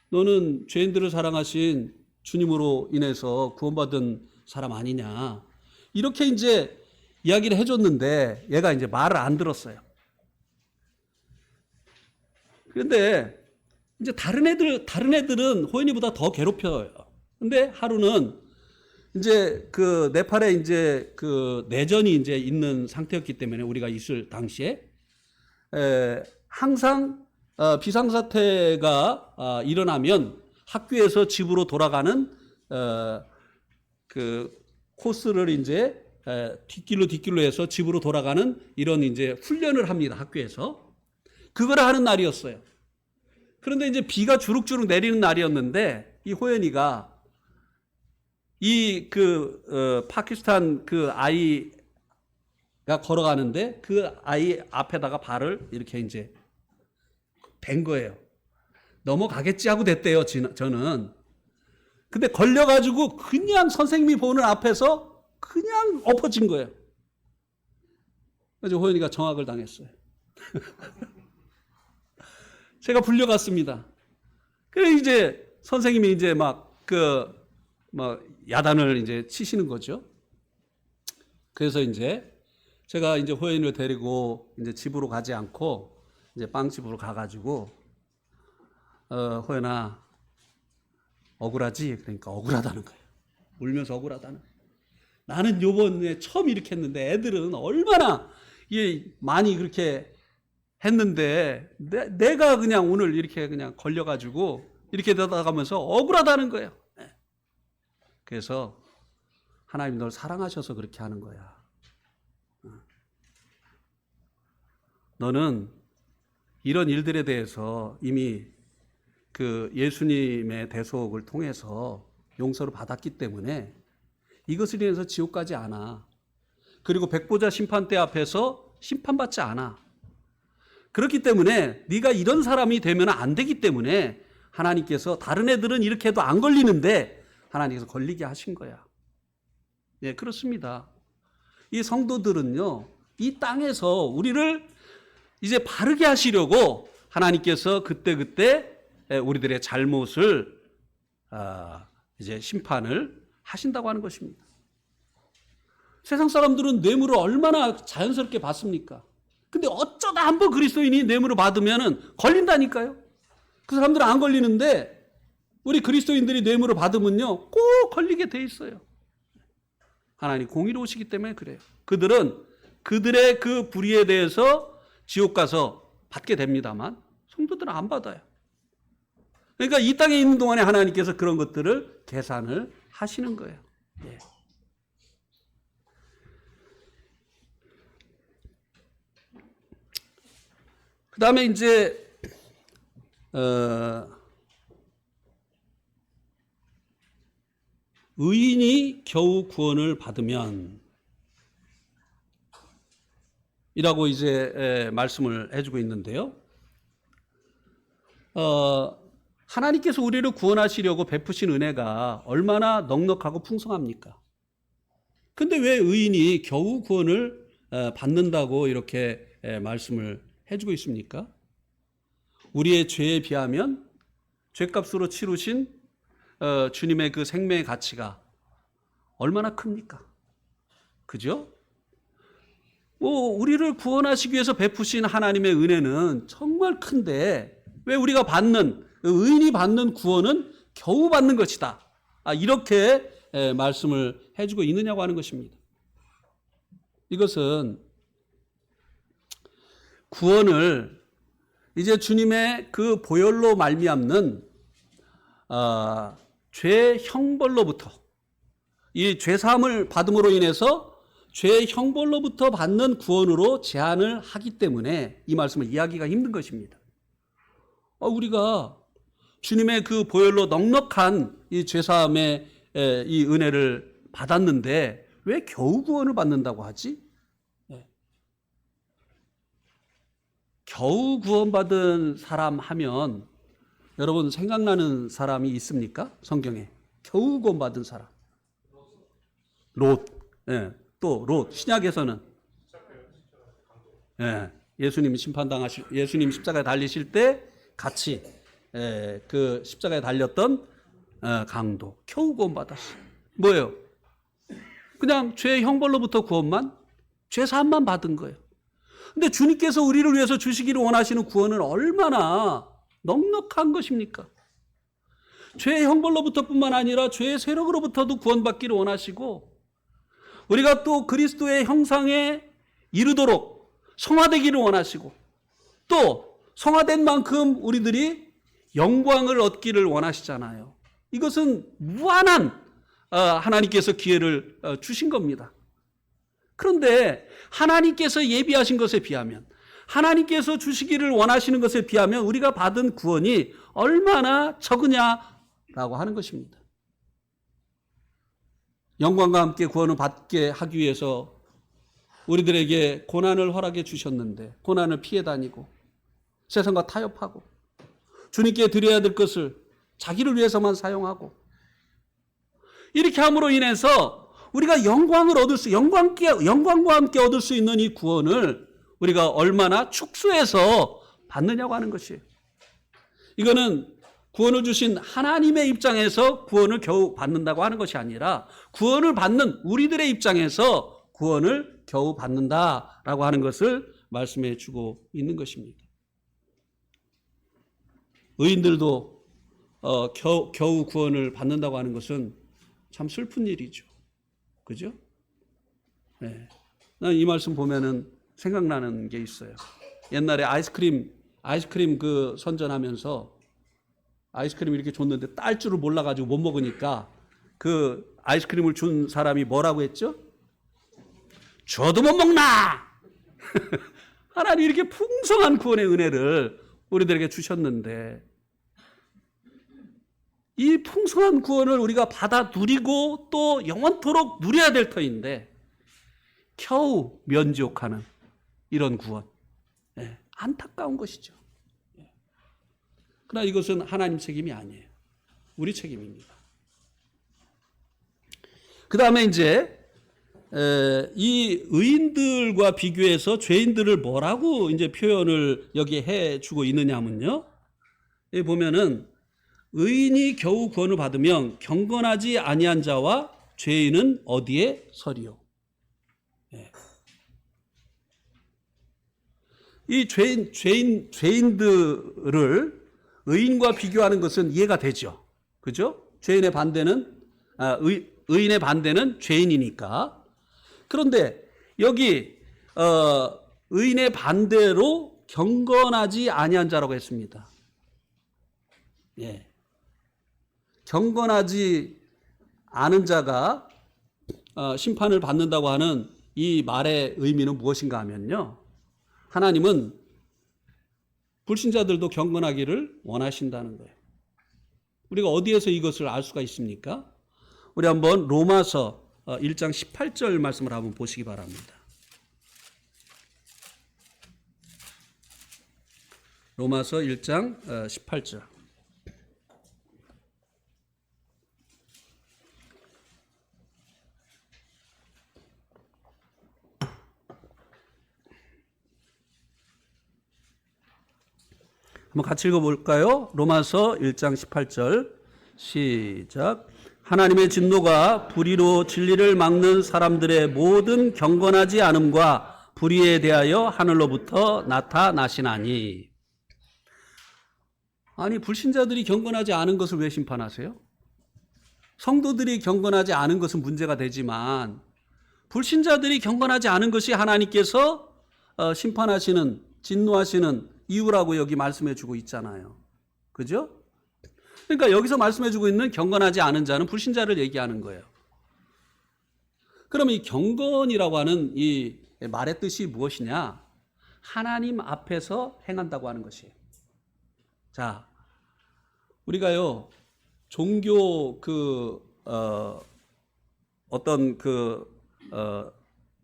너는 죄인들을 사랑하신 주님으로 인해서 구원받은 사람 아니냐. 이렇게 이제 이야기를 해줬는데 얘가 이제 말을 안 들었어요. 그런데 이제 다른 애들은 호연이보다 더 괴롭혀요. 근데 하루는 이제 그 네팔에 이제 그 내전이 이제 있는 상태였기 때문에 우리가 있을 당시에 항상 비상사태가 일어나면 학교에서 집으로 돌아가는 그 코스를 이제 뒷길로 해서 집으로 돌아가는 이런 이제 훈련을 합니다. 학교에서. 그걸 하는 날이었어요. 그런데 이제 비가 주룩주룩 내리는 날이었는데 이 호연이가 이 파키스탄 그 아이가 걸어가는데 그 아이 앞에다가 발을 이렇게 이제 댄 거예요. 넘어가겠지 하고 됐대요, 저는. 근데 걸려가지고 그냥 선생님이 보는 앞에서 그냥 엎어진 거예요. 그래서 호연이가 정학을 당했어요. 제가 불려갔습니다. 그래 이제 선생님이 이제 막 야단을 이제 치시는 거죠. 그래서 이제 제가 이제 호연이를 데리고 이제 집으로 가지 않고 이제 빵집으로 가가지고 호연아 억울하지? 그러니까 억울하다는 거예요. 울면서 억울하다는 거예요. 나는 요번에 처음 이렇게 했는데 애들은 얼마나 많이 그렇게 했는데 내가 그냥 오늘 이렇게 그냥 걸려가지고 이렇게 되다가면서 억울하다는 거예요. 그래서 하나님 널 사랑하셔서 그렇게 하는 거야. 너는 이런 일들에 대해서 이미 그 예수님의 대속을 통해서 용서를 받았기 때문에 이것을 인해서 지옥 가지 않아. 그리고 백보자 심판대 앞에서 심판받지 않아. 그렇기 때문에 네가 이런 사람이 되면 안 되기 때문에 하나님께서 다른 애들은 이렇게 해도 안 걸리는데 하나님께서 걸리게 하신 거야. 예, 그렇습니다. 이 성도들은요, 이 땅에서 우리를 이제 바르게 하시려고 하나님께서 그때 우리들의 잘못을 이제 심판을 하신다고 하는 것입니다. 세상 사람들은 뇌물을 얼마나 자연스럽게 받습니까? 근데 어쩌다 한번 그리스도인이 뇌물을 받으면은 걸린다니까요. 그 사람들은 안 걸리는데 우리 그리스도인들이 뇌물을 받으면요 꼭 걸리게 돼 있어요. 하나님 공의로우시기 때문에 그래요. 그들은 그들의 그 불의에 대해서 지옥 가서 받게 됩니다만 성도들은 안 받아요. 그러니까 이 땅에 있는 동안에 하나님께서 그런 것들을 계산을 하시는 거예요. 예. 그 다음에 이제 의인이 겨우 구원을 받으면 이라고 이제 말씀을 해주고 있는데요. 하나님께서 우리를 구원하시려고 베푸신 은혜가 얼마나 넉넉하고 풍성합니까? 근데 왜 의인이 겨우 구원을 받는다고 이렇게 말씀을 해주고 있습니까? 우리의 죄에 비하면 죄값으로 치르신 주님의 그 생명의 가치가 얼마나 큽니까? 그죠? 우리를 구원하시기 위해서 베푸신 하나님의 은혜는 정말 큰데 왜 우리가 받는, 의인이 받는 구원은 겨우 받는 것이다. 이렇게 말씀을 해주고 있느냐고 하는 것입니다. 이것은 구원을 이제 주님의 그 보혈로 말미암는 죄 형벌로부터, 이 죄사함을 받음으로 인해서 죄 형벌로부터 받는 구원으로 제한을 하기 때문에 이 말씀을 이해하기가 힘든 것입니다. 우리가 주님의 그 보혈로 넉넉한 이 죄사함의 이 은혜를 받았는데 왜 겨우 구원을 받는다고 하지? 겨우 구원받은 사람 하면 여러분 생각나는 사람이 있습니까? 성경에 겨우 구원받은 사람. 롯. 또 롯. 신약에서는 예수님 예수님 십자가에 달리실 때 같이 그 십자가에 달렸던 강도. 겨우 구원받았어. 뭐예요? 그냥 죄 형벌로부터 구원만, 죄 사함만 받은 거예요. 근데 주님께서 우리를 위해서 주시기를 원하시는 구원은 얼마나 넉넉한 것입니까? 죄의 형벌로부터 뿐만 아니라 죄의 세력으로부터도 구원받기를 원하시고, 우리가 또 그리스도의 형상에 이르도록 성화되기를 원하시고, 또 성화된 만큼 우리들이 영광을 얻기를 원하시잖아요. 이것은 무한한 하나님께서 기회를 주신 겁니다. 그런데 하나님께서 예비하신 것에 비하면, 하나님께서 주시기를 원하시는 것에 비하면 우리가 받은 구원이 얼마나 적으냐라고 하는 것입니다. 영광과 함께 구원을 받게 하기 위해서 우리들에게 고난을 허락해 주셨는데 고난을 피해 다니고 세상과 타협하고 주님께 드려야 될 것을 자기를 위해서만 사용하고, 이렇게 함으로 인해서 우리가 영광을 얻을 수, 영광과 함께 얻을 수 있는 이 구원을 우리가 얼마나 축소해서 받느냐고 하는 것이에요. 이거는 구원을 주신 하나님의 입장에서 구원을 겨우 받는다고 하는 것이 아니라 구원을 받는 우리들의 입장에서 구원을 겨우 받는다라고 하는 것을 말씀해 주고 있는 것입니다. 의인들도 겨우 구원을 받는다고 하는 것은 참 슬픈 일이죠. 그죠? 네. 난 이 말씀 보면은 생각나는 게 있어요. 옛날에 아이스크림 그 선전하면서 아이스크림 이렇게 줬는데 딸 줄을 몰라가지고 못 먹으니까 그 아이스크림을 준 사람이 뭐라고 했죠? 줘도 못 먹나! 하나님 이렇게 풍성한 구원의 은혜를 우리들에게 주셨는데 이 풍성한 구원을 우리가 받아 누리고 또 영원토록 누려야 될 터인데 겨우 면지옥하는 이런 구원, 안타까운 것이죠. 그러나 이것은 하나님 책임이 아니에요. 우리 책임입니다. 그 다음에 이제 이 의인들과 비교해서 죄인들을 뭐라고 이제 표현을 여기에 해주고 있느냐 하면요, 여기 보면은 의인이 겨우 구원을 받으면 경건하지 아니한 자와 죄인은 어디에 서리요? 이 죄인들을 의인과 비교하는 것은 이해가 되죠. 그죠? 죄인의 반대는, 의인의 반대는 죄인이니까. 그런데 여기, 의인의 반대로 경건하지 아니한 자라고 했습니다. 경건하지 않은 자가 심판을 받는다고 하는 이 말의 의미는 무엇인가 하면요, 하나님은 불신자들도 경건하기를 원하신다는 거예요. 우리가 어디에서 이것을 알 수가 있습니까? 우리 한번 로마서 1장 18절 말씀을 한번 보시기 바랍니다. 로마서 1장 18절. 한번 같이 읽어볼까요? 로마서 1장 18절 시작. 하나님의 진노가 불의로 진리를 막는 사람들의 모든 경건하지 않음과 불의에 대하여 하늘로부터 나타나시나니. 아니, 불신자들이 경건하지 않은 것을 왜 심판하세요? 성도들이 경건하지 않은 것은 문제가 되지만 불신자들이 경건하지 않은 것이 하나님께서 심판하시는, 진노하시는 이유라고 여기 말씀해 주고 있잖아요. 그죠? 그러니까 여기서 말씀해 주고 있는 경건하지 않은 자는 불신자를 얘기하는 거예요. 그러면 이 경건이라고 하는 이 말의 뜻이 무엇이냐? 하나님 앞에서 행한다고 하는 것이에요. 자, 우리가요, 종교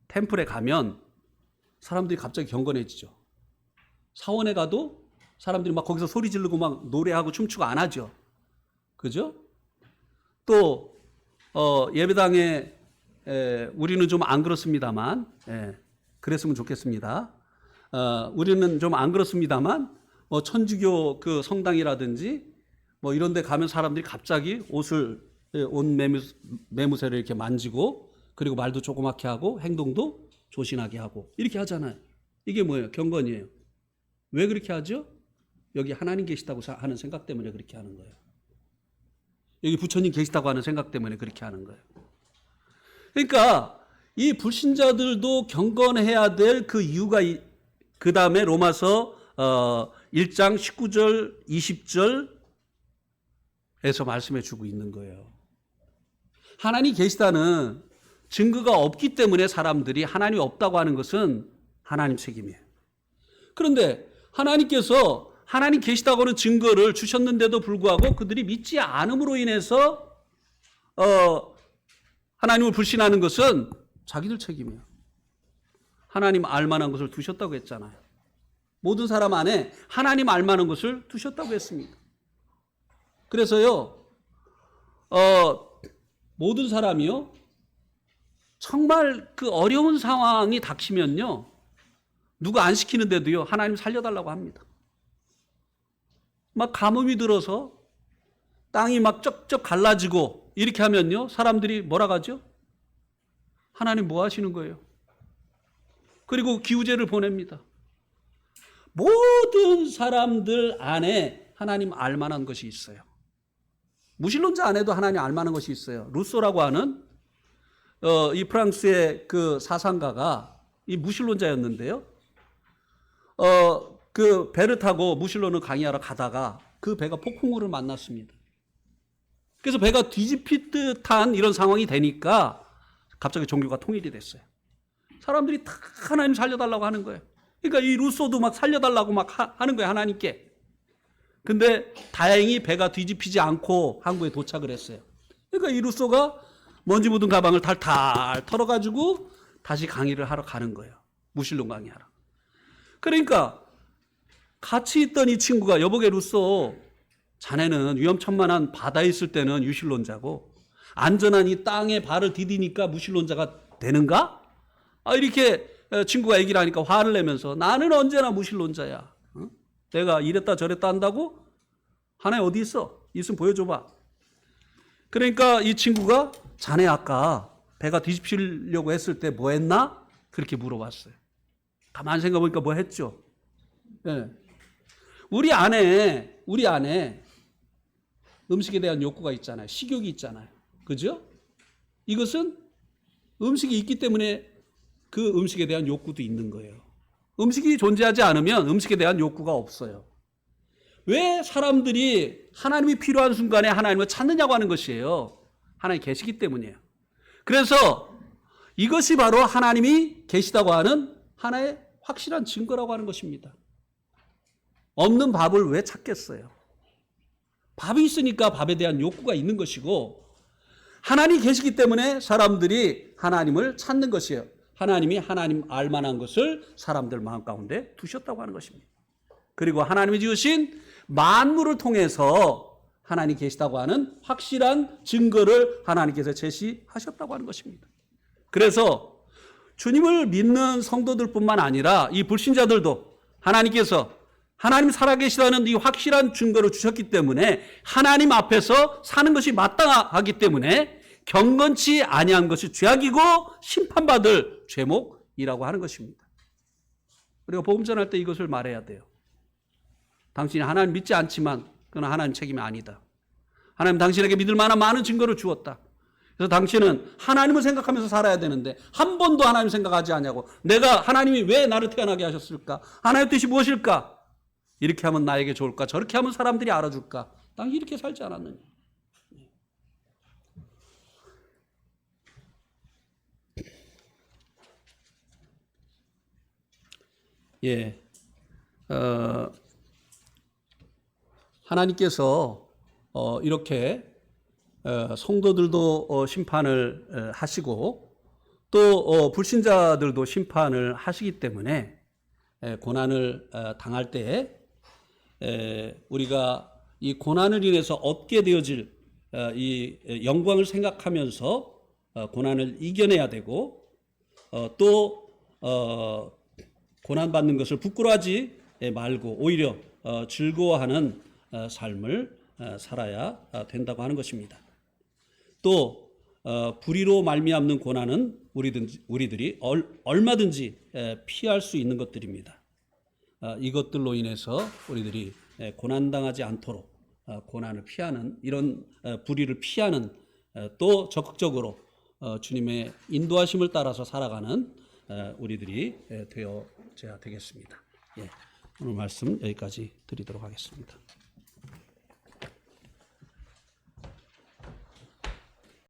템플에 가면 사람들이 갑자기 경건해지죠. 사원에 가도 사람들이 막 거기서 소리 지르고 막 노래하고 춤추고 안 하죠. 그죠? 또, 예배당에, 우리는 좀 안 그렇습니다만, 그랬으면 좋겠습니다. 우리는 좀 안 그렇습니다만, 천주교 그 성당이라든지, 이런 데 가면 사람들이 갑자기 옷 매무새를 이렇게 만지고, 그리고 말도 조그맣게 하고, 행동도 조신하게 하고, 이렇게 하잖아요. 이게 뭐예요? 경건이에요. 왜 그렇게 하죠? 여기 하나님 계시다고 하는 생각 때문에 그렇게 하는 거예요. 여기 부처님 계시다고 하는 생각 때문에 그렇게 하는 거예요. 그러니까 이 불신자들도 경건해야 될 그 이유가 그 다음에 로마서 1장 19절 20절에서 말씀해 주고 있는 거예요. 하나님 계시다는 증거가 없기 때문에 사람들이 하나님이 없다고 하는 것은 하나님 책임이에요. 그런데 하나님께서 하나님 계시다고 하는 증거를 주셨는데도 불구하고 그들이 믿지 않음으로 인해서 하나님을 불신하는 것은 자기들 책임이에요. 하나님 알만한 것을 두셨다고 했잖아요. 모든 사람 안에 하나님 알만한 것을 두셨다고 했습니다. 그래서요, 모든 사람이요, 정말 그 어려운 상황이 닥치면요, 누가 안 시키는데도요, 하나님 살려달라고 합니다. 막 가뭄이 들어서 땅이 막 쩍쩍 갈라지고 이렇게 하면요, 사람들이 뭐라 하죠? 하나님 뭐 하시는 거예요? 그리고 기우제를 보냅니다. 모든 사람들 안에 하나님 알만한 것이 있어요. 무신론자 안에도 하나님 알만한 것이 있어요. 루소라고 하는 이 프랑스의 그 사상가가 이 무신론자였는데요. 그 배를 타고 무신론을 강의하러 가다가 그 배가 폭풍우를 만났습니다. 그래서 배가 뒤집힐 듯한 이런 상황이 되니까 갑자기 종교가 통일이 됐어요. 사람들이 다 하나님 살려달라고 하는 거예요. 그러니까 이 루소도 막 살려달라고 막 하는 거예요, 하나님께. 근데 다행히 배가 뒤집히지 않고 항구에 도착을 했어요. 그러니까 이 루소가 먼지 묻은 가방을 탈탈 털어가지고 다시 강의를 하러 가는 거예요. 무신론 강의하러. 그러니까 같이 있던 이 친구가 여보게 루소, 자네는 위험천만한 바다에 있을 때는 유신론자고 안전한 이 땅에 발을 디디니까 무신론자가 되는가? 이렇게 친구가 얘기를 하니까 화를 내면서 나는 언제나 무신론자야. 내가 이랬다 저랬다 한다고? 하나님 어디 있어? 있으면 보여줘봐. 그러니까 이 친구가 자네 아까 배가 뒤집히려고 했을 때 뭐 했나? 그렇게 물어봤어요. 가만히 생각해보니까 뭐 했죠? 네. 우리 안에 음식에 대한 욕구가 있잖아요. 식욕이 있잖아요. 그죠? 이것은 음식이 있기 때문에 그 음식에 대한 욕구도 있는 거예요. 음식이 존재하지 않으면 음식에 대한 욕구가 없어요. 왜 사람들이 하나님이 필요한 순간에 하나님을 찾느냐고 하는 것이에요. 하나님이 계시기 때문이에요. 그래서 이것이 바로 하나님이 계시다고 하는 하나의 확실한 증거라고 하는 것입니다. 없는 밥을 왜 찾겠어요? 밥이 있으니까 밥에 대한 욕구가 있는 것이고 하나님이 계시기 때문에 사람들이 하나님을 찾는 것이에요. 하나님이 하나님 알만한 것을 사람들 마음 가운데 두셨다고 하는 것입니다. 그리고 하나님이 지으신 만물을 통해서 하나님이 계시다고 하는 확실한 증거를 하나님께서 제시하셨다고 하는 것입니다. 그래서 주님을 믿는 성도들뿐만 아니라 이 불신자들도 하나님께서 하나님 살아계시다는 이 확실한 증거를 주셨기 때문에 하나님 앞에서 사는 것이 마땅하기 때문에 경건치 아니한 것이 죄악이고 심판받을 죄목이라고 하는 것입니다. 우리가 복음 전할 때 이것을 말해야 돼요. 당신이 하나님 믿지 않지만 그건 하나님 책임이 아니다. 하나님 당신에게 믿을 만한 많은 증거를 주었다. 그래서 당신은 하나님을 생각하면서 살아야 되는데 한 번도 하나님 생각하지 않냐고. 내가 하나님이 왜 나를 태어나게 하셨을까? 하나님의 뜻이 무엇일까? 이렇게 하면 나에게 좋을까? 저렇게 하면 사람들이 알아줄까? 당신이 이렇게 살지 않았느냐. 예, 하나님께서 이렇게 성도들도 심판을 하시고 또 불신자들도 심판을 하시기 때문에 고난을 당할 때 우리가 이 고난을 인해서 얻게 되어질 이 영광을 생각하면서 고난을 이겨내야 되고 또 고난받는 것을 부끄러워하지 말고 오히려 즐거워하는 삶을 살아야 된다고 하는 것입니다. 또 불의로 말미암는 고난은 우리들이 얼마든지 피할 수 있는 것들입니다. 이것들로 인해서 우리들이 고난당하지 않도록 고난을 피하는 이런 불의를 피하는 또 적극적으로 주님의 인도하심을 따라서 살아가는 우리들이 되어져야 되겠습니다. 예, 오늘 말씀 여기까지 드리도록 하겠습니다.